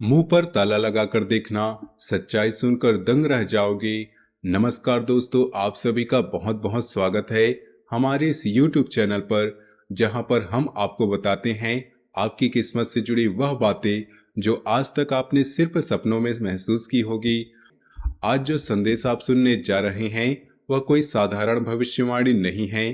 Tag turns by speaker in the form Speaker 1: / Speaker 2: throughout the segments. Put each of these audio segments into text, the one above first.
Speaker 1: मुंह पर ताला लगाकर देखना, सच्चाई सुनकर दंग रह जाओगे। नमस्कार दोस्तों, आप सभी का बहुत बहुत स्वागत है हमारे इस YouTube चैनल पर, जहां पर हम आपको बताते हैं आपकी किस्मत से जुड़ी वह बातें जो आज तक आपने सिर्फ सपनों में महसूस की होगी। आज जो संदेश आप सुनने जा रहे हैं वह कोई साधारण भविष्यवाणी नहीं है,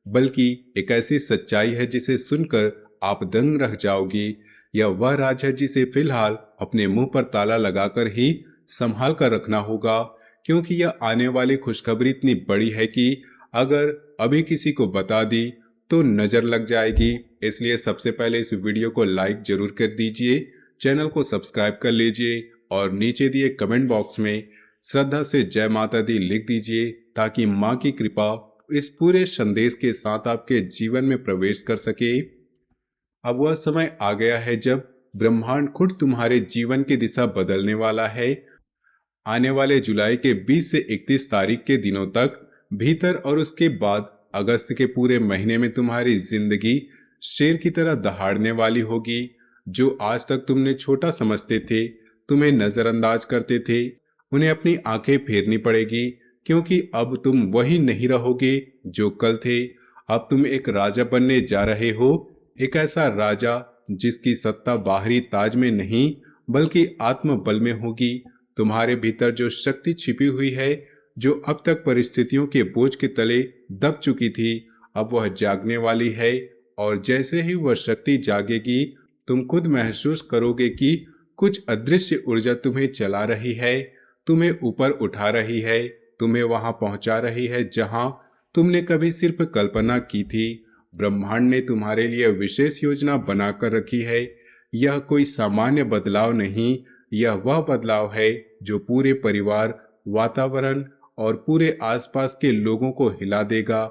Speaker 1: बल्कि एक ऐसी सच्चाई है जिसे सुनकर आप दंग रह जाओगी। यह वह राज है जिसे फिलहाल अपने मुंह पर ताला लगाकर ही संभाल कर रखना होगा, क्योंकि यह आने वाली खुशखबरी इतनी बड़ी है कि अगर अभी किसी को बता दी तो नजर लग जाएगी। इसलिए सबसे पहले इस वीडियो को लाइक जरूर कर दीजिए, चैनल को सब्सक्राइब कर लीजिए और नीचे दिए कमेंट बॉक्स में श्रद्धा से जय माता दी लिख दीजिए, ताकि माँ की कृपा इस पूरे संदेश के साथ आपके जीवन में प्रवेश कर सके। अब वह समय आ गया है जब ब्रह्मांड खुद तुम्हारे जीवन की दिशा बदलने वाला है। आने वाले जुलाई के 20 से 31 तारीख के दिनों तक भीतर और उसके बाद अगस्त के पूरे महीने में तुम्हारी जिंदगी शेर की तरह दहाड़ने वाली होगी। जो आज तक तुमने छोटा समझते थे, तुम्हें नजरअंदाज करते थे, उन्हें अपनी आंखें फेरनी पड़ेगी, क्योंकि अब तुम वही नहीं रहोगे जो कल थे। अब तुम एक राजा बनने जा रहे हो, एक ऐसा राजा जिसकी सत्ता बाहरी ताज में नहीं बल्कि आत्मबल में होगी। तुम्हारे भीतर जो शक्ति छिपी हुई है, जो अब तक परिस्थितियों के बोझ के तले दब चुकी थी, अब वह जागने वाली है। और जैसे ही वह शक्ति जागेगी, तुम खुद महसूस करोगे कि कुछ अदृश्य ऊर्जा तुम्हें चला रही है, तुम्हें ऊपर उठा रही है, तुम्हें वहां पहुंचा रही है जहां तुमने कभी सिर्फ कल्पना की थी। ब्रह्मांड ने तुम्हारे लिए विशेष योजना बनाकर रखी है। यह कोई सामान्य बदलाव नहीं, यह वह बदलाव है जो पूरे परिवार, वातावरण और पूरे आसपास के लोगों को हिला देगा।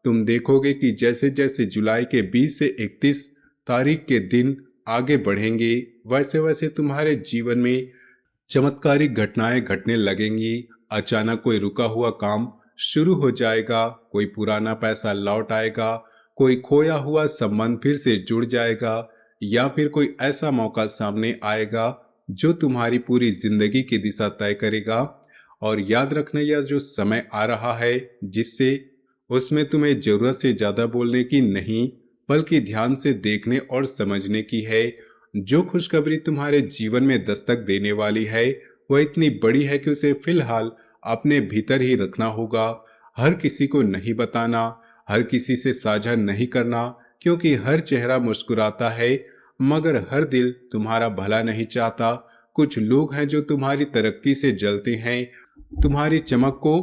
Speaker 1: तुम देखोगे कि जैसे जैसे जुलाई के 20 से 31 तारीख के दिन आगे बढ़ेंगे, वैसे वैसे तुम्हारे जीवन में चमत्कारिक घटनाएं घटने लगेंगी। अचानक कोई रुका हुआ काम शुरू हो जाएगा, कोई पुराना पैसा लौट आएगा, कोई खोया हुआ संबंध फिर से जुड़ जाएगा, या फिर कोई ऐसा मौका सामने आएगा जो तुम्हारी पूरी जिंदगी की दिशा तय करेगा। और याद रखना, यह जो समय आ रहा है जिससे उसमें तुम्हें जरूरत से ज्यादा बोलने की नहीं, बल्कि ध्यान से देखने और समझने की है। जो खुशखबरी तुम्हारे जीवन में दस्तक देने वाली है, वह इतनी बड़ी है कि उसे फिलहाल अपने भीतर ही रखना होगा। हर किसी को नहीं बताना, हर किसी से साझा नहीं करना, क्योंकि हर चेहरा मुस्कुराता है मगर हर दिल तुम्हारा भला नहीं चाहता। कुछ लोग हैं जो तुम्हारी तरक्की से जलते हैं, तुम्हारी चमक को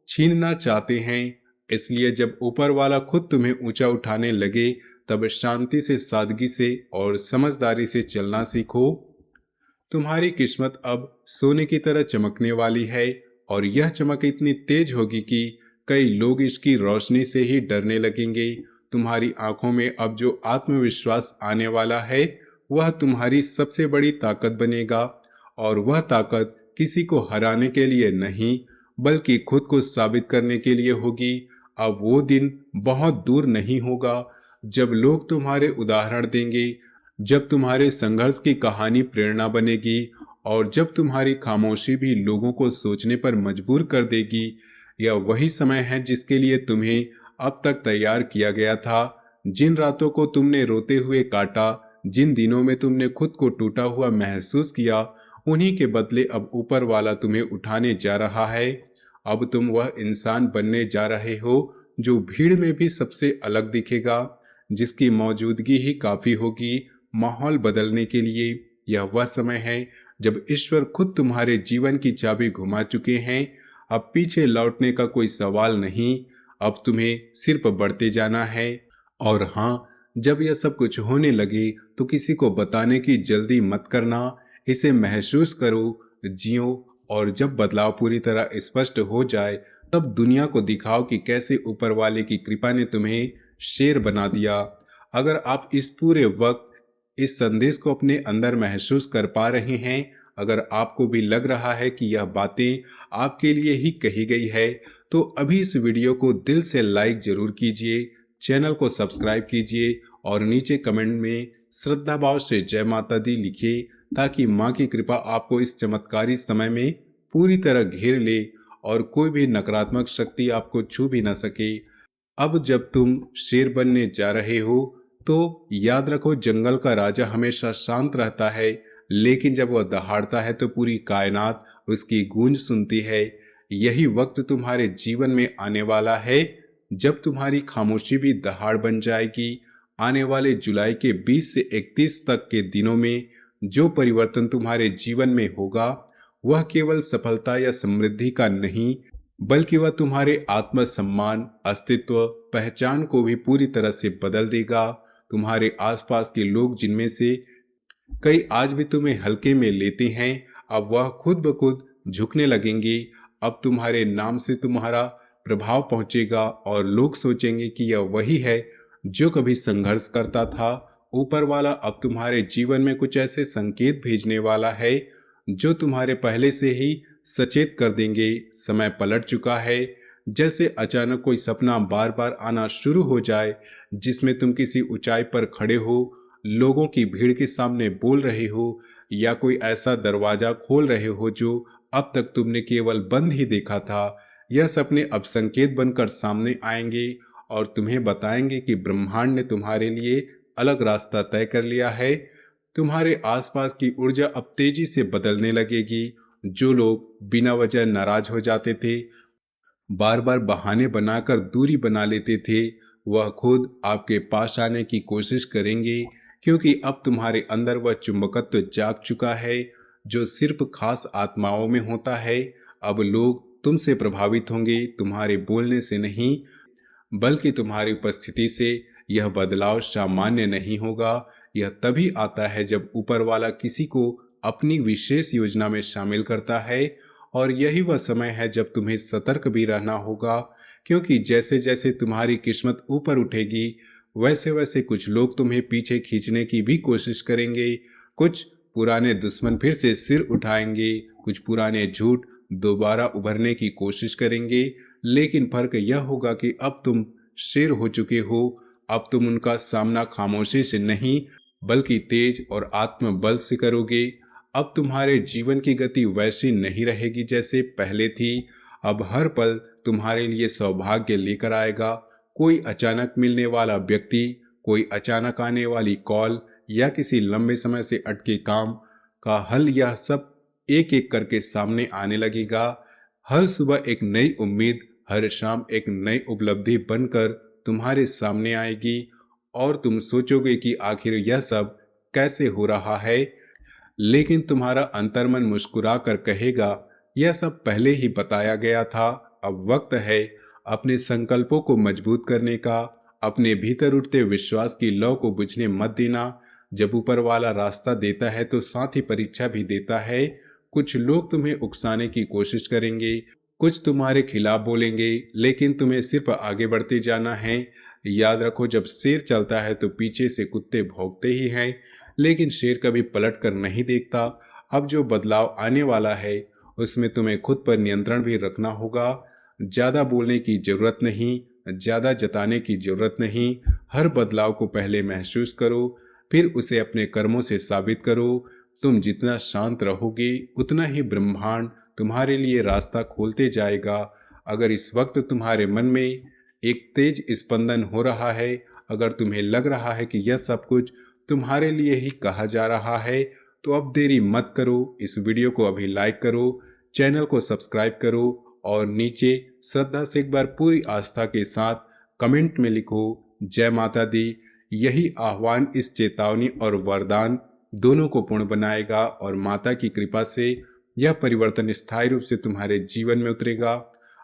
Speaker 1: छीनना चाहते हैं। इसलिए जब ऊपर वाला खुद तुम्हें ऊंचा उठाने लगे, तब शांति से, सादगी से और समझदारी से चलना सीखो। तुम्हारी किस्मत अब सोने की तरह चमकने वाली है, और यह चमक इतनी तेज होगी कि कई लोग इसकी रोशनी से ही डरने लगेंगे। तुम्हारी आंखों में अब जो आत्मविश्वास आने वाला है, वह तुम्हारी सबसे बड़ी ताकत बनेगा। और वह ताकत किसी को हराने के लिए नहीं, बल्कि खुद को साबित करने के लिए होगी। अब वो दिन बहुत दूर नहीं होगा जब लोग तुम्हारे उदाहरण देंगे, जब तुम्हारे संघर्ष की कहानी प्रेरणा बनेगी, और जब तुम्हारी खामोशी भी लोगों को सोचने पर मजबूर कर देगी। यह वही समय है जिसके लिए तुम्हें अब तक तैयार किया गया था। जिन रातों को तुमने रोते हुए काटा, जिन दिनों में तुमने खुद को टूटा हुआ महसूस किया, उन्हीं के बदले अब ऊपर वाला तुम्हें उठाने जा रहा है। अब तुम वह इंसान बनने जा रहे हो जो भीड़ में भी सबसे अलग दिखेगा, जिसकी मौजूदगी ही काफी होगी माहौल बदलने के लिए। यह वह समय है जब ईश्वर खुद तुम्हारे जीवन की चाबी घुमा चुके हैं। अब पीछे लौटने का कोई सवाल नहीं, अब तुम्हें सिर्फ बढ़ते जाना है। और हाँ, जब यह सब कुछ होने लगे तो किसी को बताने की जल्दी मत करना, इसे महसूस करो, जियो, और जब बदलाव पूरी तरह स्पष्ट हो जाए, तब दुनिया को दिखाओ कि कैसे ऊपर वाले की कृपा ने तुम्हें शेर बना दिया। अगर आप इस पूरे वक्त इस संदेश को अपने अंदर महसूस कर पा रहे हैं, अगर आपको भी लग रहा है कि यह बातें आपके लिए ही कही गई है, तो अभी इस वीडियो को दिल से लाइक जरूर कीजिए, चैनल को सब्सक्राइब कीजिए और नीचे कमेंट में श्रद्धा भाव से जय माता दी लिखिए, ताकि माँ की कृपा आपको इस चमत्कारी समय में पूरी तरह घेर ले और कोई भी नकारात्मक शक्ति आपको छू भी ना सके। अब जब तुम शेर बनने जा रहे हो तो याद रखो, जंगल का राजा हमेशा शांत रहता है, लेकिन जब वह दहाड़ता है तो पूरी कायनात उसकी गूंज सुनती है। यही वक्त तुम्हारे जीवन में आने वाला है जब तुम्हारी खामोशी भी दहाड़ बन जाएगी। आने वाले जुलाई के 20 से 31 तक के दिनों में जो परिवर्तन तुम्हारे जीवन में होगा वह केवल सफलता या समृद्धि का नहीं, बल्कि वह तुम्हारे आत्मसम्मान, अस्तित्व, पहचान को भी पूरी तरह से बदल देगा। तुम्हारे आसपास के लोग जिनमें से कई आज भी तुम्हें हल्के में लेते हैं, अब वह खुद ब खुद झुकने लगेंगे। अब तुम्हारे नाम से तुम्हारा प्रभाव पहुंचेगा और लोग सोचेंगे कि यह वही है जो कभी संघर्ष करता था। ऊपर वाला अब तुम्हारे जीवन में कुछ ऐसे संकेत भेजने वाला है जो तुम्हारे पहले से ही सचेत कर देंगे। समय पलट चुका है। जैसे अचानक कोई सपना बार बार आना शुरू हो जाए जिसमें तुम किसी ऊंचाई पर खड़े हो, लोगों की भीड़ के सामने बोल रहे हो, या कोई ऐसा दरवाजा खोल रहे हो जो अब तक तुमने केवल बंद ही देखा था। यह सपने अब संकेत बनकर सामने आएंगे और तुम्हें बताएंगे कि ब्रह्मांड ने तुम्हारे लिए अलग रास्ता तय कर लिया है। तुम्हारे आसपास की ऊर्जा अब तेजी से बदलने लगेगी। जो लोग बिना वजह नाराज हो जाते थे, बार बार बहाने बनाकर दूरी बना लेते थे, वह खुद आपके पास आने की कोशिश करेंगे, क्योंकि अब तुम्हारे अंदर वह चुंबकत्व जाग चुका है जो सिर्फ खास आत्माओं में होता है। अब लोग तुमसे प्रभावित होंगे, तुम्हारे बोलने से नहीं, बल्कि तुम्हारी उपस्थिति से। यह बदलाव सामान्य नहीं होगा। यह तभी आता है जब ऊपर वाला किसी को अपनी विशेष योजना में शामिल करता है, और यही वह समय है जब तुम्हें सतर्क भी रहना होगा, क्योंकि जैसे जैसे तुम्हारी किस्मत ऊपर उठेगी वैसे वैसे कुछ लोग तुम्हें पीछे खींचने की भी कोशिश करेंगे। कुछ पुराने दुश्मन फिर से सिर उठाएंगे, कुछ पुराने झूठ दोबारा उभरने की कोशिश करेंगे, लेकिन फर्क यह होगा कि अब तुम शेर हो चुके हो। अब तुम उनका सामना खामोशी से नहीं, बल्कि तेज और आत्मबल से करोगे। अब तुम्हारे जीवन की गति वैसी नहीं रहेगी जैसे पहले थी। अब हर पल तुम्हारे लिए सौभाग्य लेकर आएगा। कोई अचानक मिलने वाला व्यक्ति, कोई अचानक आने वाली कॉल, या किसी लंबे समय से अटके काम का हल, यह सब एक एक करके सामने आने लगेगा। हर सुबह एक नई उम्मीद, हर शाम एक नई उपलब्धि बनकर तुम्हारे सामने आएगी, और तुम सोचोगे कि आखिर यह सब कैसे हो रहा है। लेकिन तुम्हारा अंतर्मन मुस्कुरा कर कहेगा, यह सब पहले ही बताया गया था। अब वक्त है अपने संकल्पों को मजबूत करने का। अपने भीतर उठते विश्वास की लौ को बुझने मत देना। जब ऊपर वाला रास्ता देता है तो साथ ही परीक्षा भी देता है। कुछ लोग तुम्हें उकसाने की कोशिश करेंगे, कुछ तुम्हारे खिलाफ बोलेंगे, लेकिन तुम्हें सिर्फ आगे बढ़ते जाना है। याद रखो, जब शेर चलता है तो पीछे से कुत्ते भौंकते ही हैं, लेकिन शेर कभी पलट कर नहीं देखता। अब जो बदलाव आने वाला है उसमें तुम्हें खुद पर नियंत्रण भी रखना होगा। ज़्यादा बोलने की जरूरत नहीं, ज़्यादा जताने की जरूरत नहीं। हर बदलाव को पहले महसूस करो, फिर उसे अपने कर्मों से साबित करो। तुम जितना शांत रहोगे उतना ही ब्रह्मांड तुम्हारे लिए रास्ता खोलते जाएगा। अगर इस वक्त तुम्हारे मन में एक तेज स्पंदन हो रहा है, अगर तुम्हें लग रहा है कि यह सब कुछ तुम्हारे लिए ही कहा जा रहा है, तो अब देरी मत करो। इस वीडियो को अभी लाइक करो, चैनल को सब्सक्राइब करो, और नीचे श्रद्धा से एक बार पूरी आस्था के साथ कमेंट में लिखो, जय माता दी। यही आह्वान इस चेतावनी और वरदान दोनों को पूर्ण बनाएगा, और माता की कृपा से यह परिवर्तन स्थायी रूप से तुम्हारे जीवन में उतरेगा।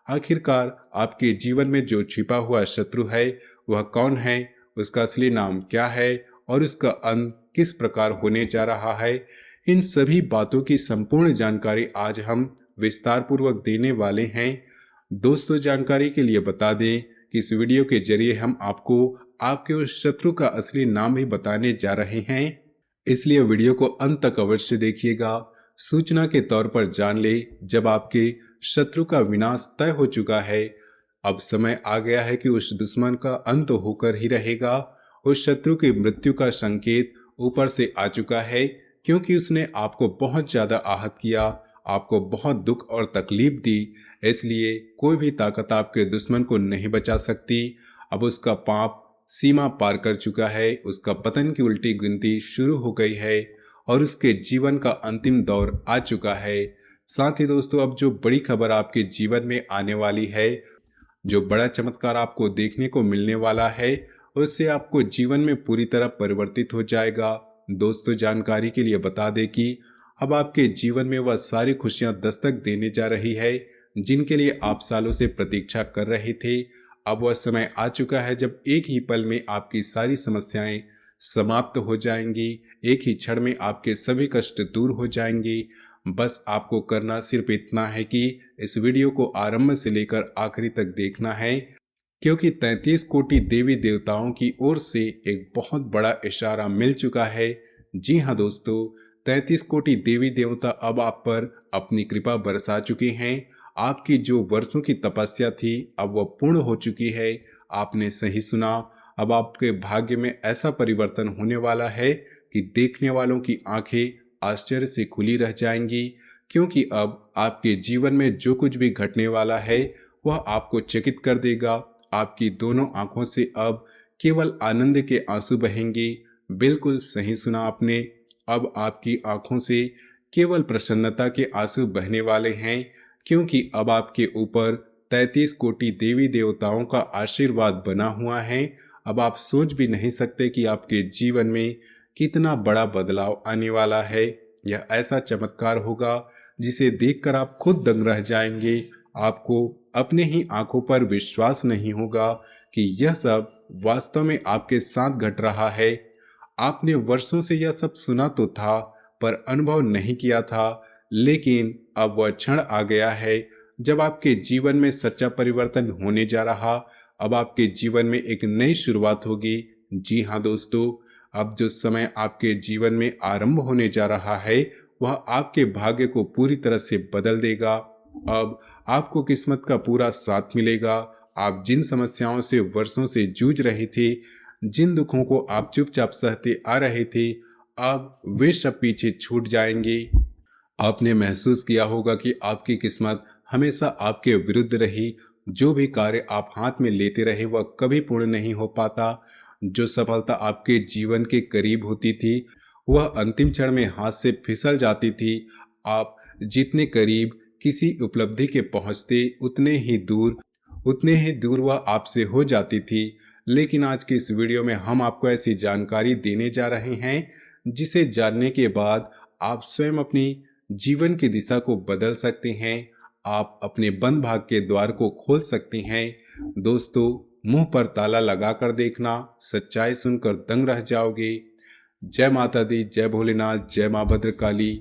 Speaker 1: आखिरकार आपके जीवन में जो छिपा हुआ शत्रु है वह कौन है, उसका असली नाम क्या है, और उसका अंत किस प्रकार होने जा रहा है, इन सभी बातों की संपूर्ण जानकारी आज हम विस्तार पूर्वक देने वाले हैं। दोस्तों, जानकारी के लिए बता दें कि इस वीडियो के जरिए हम आपको आपके उस शत्रु का असली नाम ही बताने जा रहे हैं, इसलिए वीडियो को अंत तक अवश्य देखिएगा। सूचना के तौर पर जान ले, जब आपके शत्रु का विनाश तय हो चुका है, अब समय आ गया है कि उस दुश्मन का अंत होकर ही रहेगा। उस शत्रु की मृत्यु का संकेत ऊपर से आ चुका है। क्योंकि उसने आपको बहुत ज़्यादा आहत किया, आपको बहुत दुख और तकलीफ दी। इसलिए कोई भी ताकत आपके दुश्मन को नहीं बचा सकती। अब उसका पाप सीमा पार कर चुका है, उसका पतन की उल्टी गिनती शुरू हो गई है और उसके जीवन का अंतिम दौर आ चुका है। साथ ही दोस्तों, अब जो बड़ी खबर आपके जीवन में आने वाली है, जो बड़ा चमत्कार आपको देखने को मिलने वाला है, उससे आपको जीवन में पूरी तरह परिवर्तित हो जाएगा। दोस्तों, जानकारी के लिए बता दें कि अब आपके जीवन में वह सारी खुशियां दस्तक देने जा रही है जिनके लिए आप सालों से प्रतीक्षा कर रहे थे। अब वह समय आ चुका है जब एक ही पल में आपकी सारी समस्याएं समाप्त हो जाएंगी, एक ही क्षण में आपके सभी कष्ट दूर हो जाएंगे। बस आपको करना सिर्फ इतना है कि इस वीडियो को आरंभ से लेकर आखिरी तक देखना है, क्योंकि 33 कोटि देवी देवताओं की ओर से एक बहुत बड़ा इशारा मिल चुका है। जी हाँ दोस्तों, 33 कोटि देवी देवता अब आप पर अपनी कृपा बरसा चुके हैं। आपकी जो वर्षों की तपस्या थी अब वह पूर्ण हो चुकी है। आपने सही सुना, अब आपके भाग्य में ऐसा परिवर्तन होने वाला है कि देखने वालों की आंखें आश्चर्य से खुली रह जाएंगी, क्योंकि अब आपके जीवन में जो कुछ भी घटने वाला है वह आपको चकित कर देगा। आपकी दोनों आंखों से अब केवल आनंद के आंसू बहेंगे। बिल्कुल सही सुना आपने, अब आपकी आंखों से केवल प्रसन्नता के आंसू बहने वाले हैं, क्योंकि अब आपके ऊपर 33 कोटि देवी देवताओं का आशीर्वाद बना हुआ है। अब आप सोच भी नहीं सकते कि आपके जीवन में कितना बड़ा बदलाव आने वाला है। यह ऐसा चमत्कार होगा जिसे देखकर आप खुद दंग रह जाएंगे। आपको अपने ही आंखों पर विश्वास नहीं होगा कि यह सब वास्तव में आपके साथ घट रहा है। आपने वर्षों से यह सब सुना तो था पर अनुभव नहीं किया था, लेकिन अब वह क्षण आ गया है जब आपके जीवन में सच्चा परिवर्तन होने जा रहा। अब आपके जीवन में एक नई शुरुआत होगी। जी हाँ दोस्तों, अब जो समय आपके जीवन में आरंभ होने जा रहा है वह आपके भाग्य को पूरी तरह से बदल देगा। अब आपको किस्मत का पूरा साथ मिलेगा। आप जिन समस्याओं से वर्षों से जूझ रहे थे, जिन दुखों को आप चुपचाप सहते आ रहे थे, अब वे सब पीछे छूट जाएंगे। आपने महसूस किया होगा कि आपकी किस्मत हमेशा आपके विरुद्ध रही। जो भी कार्य आप हाथ में लेते रहे वह कभी पूर्ण नहीं हो पाता। जो सफलता आपके जीवन के करीब होती थी वह अंतिम क्षण में हाथ से फिसल जाती थी। आप जितने करीब किसी उपलब्धि के पहुंचते उतने ही दूर वह आपसे हो जाती थी। लेकिन आज की इस वीडियो में हम आपको ऐसी जानकारी देने जा रहे हैं जिसे जानने के बाद आप स्वयं अपनी जीवन की दिशा को बदल सकते हैं। आप अपने बंद भाग के द्वार को खोल सकते हैं। दोस्तों, मुंह पर ताला लगाकर देखना, सच्चाई सुनकर दंग रह जाओगे। जय माता दी, जय भोलेनाथ, जय मां भद्रकाली।